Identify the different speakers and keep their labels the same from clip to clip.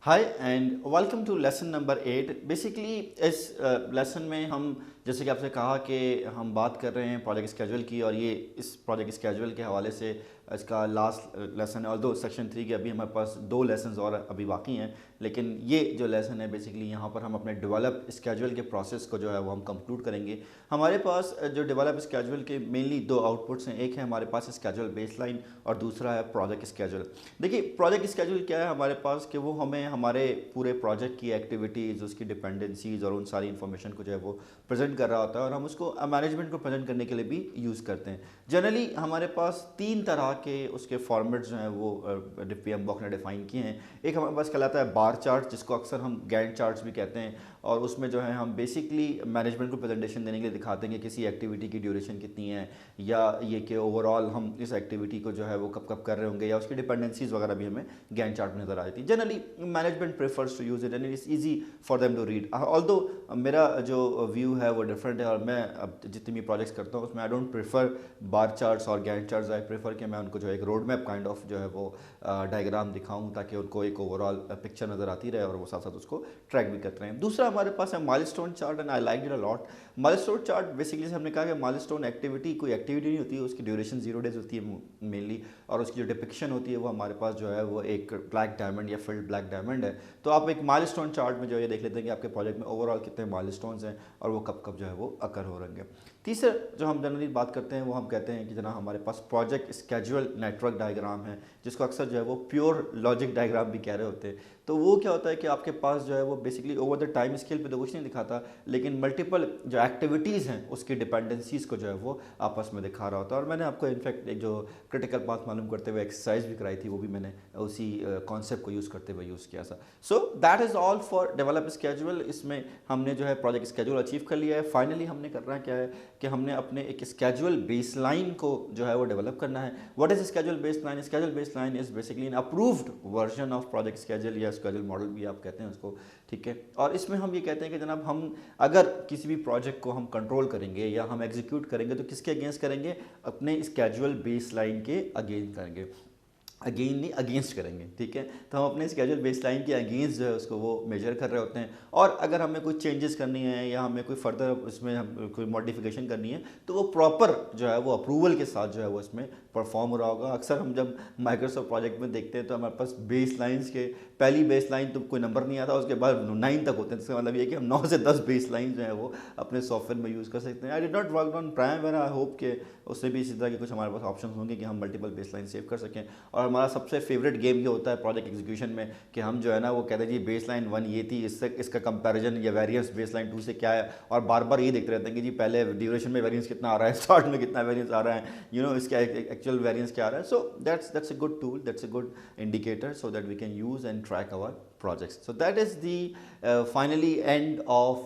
Speaker 1: Hi and welcome to lesson number 8। Basically इस lesson में हम जैसे कि आपसे कहा कि हम बात कर रहे हैं प्रोजेक्ट स्केजुअल की, और ये इस प्रोजेक्ट स्केजुअल के हवाले से इसका लास्ट लेसन है। और दो सेक्शन 3 के अभी हमारे पास 2 लेसन्स और अभी बाकी हैं, लेकिन ये जो लेसन है बेसिकली यहाँ पर हम अपने डेवलप स्केजुअल के प्रोसेस को जो है वो हम कंक्लूड करेंगे। हमारे पास जो डेवलप स्केजुअल के मेनली 2 आउटपुट्स हैं, एक है हमारे पास स्केजुअल बेसलाइन और दूसरा है प्रोजेक्ट स्केजुअल। देखिए प्रोजेक्ट स्केजुअल क्या है हमारे पास कि वो हमें हमारे पूरे प्रोजेक्ट की एक्टिविटीज़, उसकी डिपेंडेंसीज और उन सारी इन्फॉर्मेशन को जो है वो प्रेजेंट कर रहा होता है, और हम उसको मैनेजमेंट को प्रेजेंट करने के लिए भी यूज़ करते हैं। जनरली हमारे पास 3 तरह के उसके फॉर्मेट्स जो हैं वो PMBOK ने डिफ़ाइन किए हैं। एक हमारे पास कहलाता है बार चार्ट, जिसको अक्सर हम गैंट चार्ट्स भी कहते हैं, और उसमें जो है हम बेसिकली मैनेजमेंट को प्रेजेंटेशन देने के लिए दिखाते हैं कि किसी एक्टिविटी की ड्यूरेशन कितनी है, या ये कि ओवरऑल हम इस एक्टिविटी को जो है वो कब कब कर रहे होंगे, या उसकी डिपेंडेंसीज वगैरह भी हमें गैंट चार्ट में नजर आ जाती है। Generally management prefers to use it and it is easy for them to read. Although मेरा जो व्यू है वो डिफरेंट है, और मैं अब जितनी भी प्रोजेक्ट्स करता हूँ उसमें I don't prefer bar charts और गैंट चार्ट्स। आई प्रेफर कि मैं उनको जो एक रोड मैप काइंड ऑफ जो है वो डायग्राम दिखाऊं, ताकि उनको एक ओवरऑल पिक्चर नज़र आती रहे और वो साथ साथ उसको ट्रैक भी करते रहें। दूसरा हमारे पास है milestone chart, and I like it a lot. Milestone chart basically हमने कहा कि माइलस्टोन एक्टिविटी कोई एक्टिविटी नहीं होती है, उसकी ड्यूरेशन 0 डेज होती है मेनली, और उसकी जो डिपिक्शन होती है वो हमारे पास जो है वो एक ब्लैक डायमंड या फिल्ड ब्लैक डायमंड है। तो आप एक माइलस्टोन चार्ट में जो ये देख लेते हैं कि आपके प्रोजेक्ट में ओवरऑल कितने माइलस्टोन्स हैं और वो कब कब जो है वो अकर हो रहेंगे। तीसरा जो हम जनरली बात करते हैं वो हम कहते हैं कि जना हमारे पास प्रोजेक्ट स्केजुअल नेटवर्क डायग्राम है, जिसको अक्सर जो है वो प्योर लॉजिक डायग्राम भी कह रहे होते हैं। तो वो क्या होता है कि आपके पास जो है वो basically over the time scale पे तो कुछ नहीं दिखाता, लेकिन मल्टीपल जो एक्टिविटीज़ हैं उसकी डिपेंडेंसीज़ को जो है वो आपस में दिखा रहा होता है। और मैंने आपको इनफैक्ट एक जो क्रिटिकल पाथ मालूम करते हुए एक्सरसाइज भी कराई थी, वो भी मैंने उसी कॉन्सेप्ट को यूज़ करते हुए यूज़ किया था। So that is all for develop schedule. इसमें हमने जो है प्रोजेक्ट स्केजुअल अचीव कर लिया है। फाइनली हमने करना क्या है कि हमने अपने एक स्केजुअल बेसलाइन को जो है वो डेवलप करना है। What is schedule baseline? Schedule baseline is basically an approved version of project schedule, या स्केजुअल मॉडल भी आप कहते हैं उसको, ठीक है। और इसमें हम ये कहते हैं कि जनाब हम अगर किसी भी प्रोजेक्ट को हम कंट्रोल करेंगे या हम एग्जीक्यूट करेंगे तो किसके अगेंस्ट करेंगे? अपने स्केजुअल बेसलाइन के अगेंस्ट करेंगे, नहीं अगेंस्ट करेंगे, ठीक है। तो हम अपने स्केजुअल बेसलाइन के अगेंस्ट जो है उसको वो मेजर कर रहे होते हैं, और अगर हमें कुछ चेंजेस करनी है या हमें कोई फर्दर उसमें हम कोई मॉडिफिकेशन करनी है तो वो प्रॉपर जो है वो अप्रूवल के साथ जो है वो इसमें परफॉर्म हो रहा होगा। अक्सर हम जब माइक्रोसॉफ्ट प्रोजेक्ट में देखते हैं तो हमारे पास बेस लाइन्स के पहली बेस लाइन तो कोई नंबर नहीं आता, उसके बाद 9 तक होते हैं। इसका मतलब ये कि हम 9 से 10 बेस लाइन जो है वो अपने सॉफ्टवेयर में यूज़ कर सकते हैं। I did not work on prime, I hope के उससे भी इसी तरह के कुछ हमारे पास ऑप्शन होंगे कि हम मल्टीपल बेस लाइन सेव कर सकें। और हमारा सबसे फेवरेट गेम ये होता है प्रोजेक्ट एग्जीक्यूशन में कि हम जो है ना वो कहते हैं जी बेस लाइन 1 ये थी, इससे इसका कंपैरिजन या वेरिएंस बेस लाइन 2 से क्या है, और बार बार ये देखते रहते हैं कि जी पहले ड्यूरेशन में वेरिएंस कितना आ रहा है, स्टार्ट में कितना वेरिएंस आ रहा है, इसका एक्चुअल वेरिएंस क्या आ रहा है। So that's a good tool, that's a good indicator so that we can use and track our projects. So that is the finally end of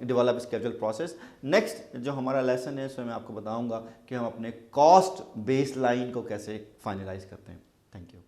Speaker 1: develop schedule process. Next जो हमारा lesson है उसमें मैं आपको बताऊंगा कि हम अपने कॉस्ट बेस लाइन को कैसे फाइनलाइज करते हैं। Thank you.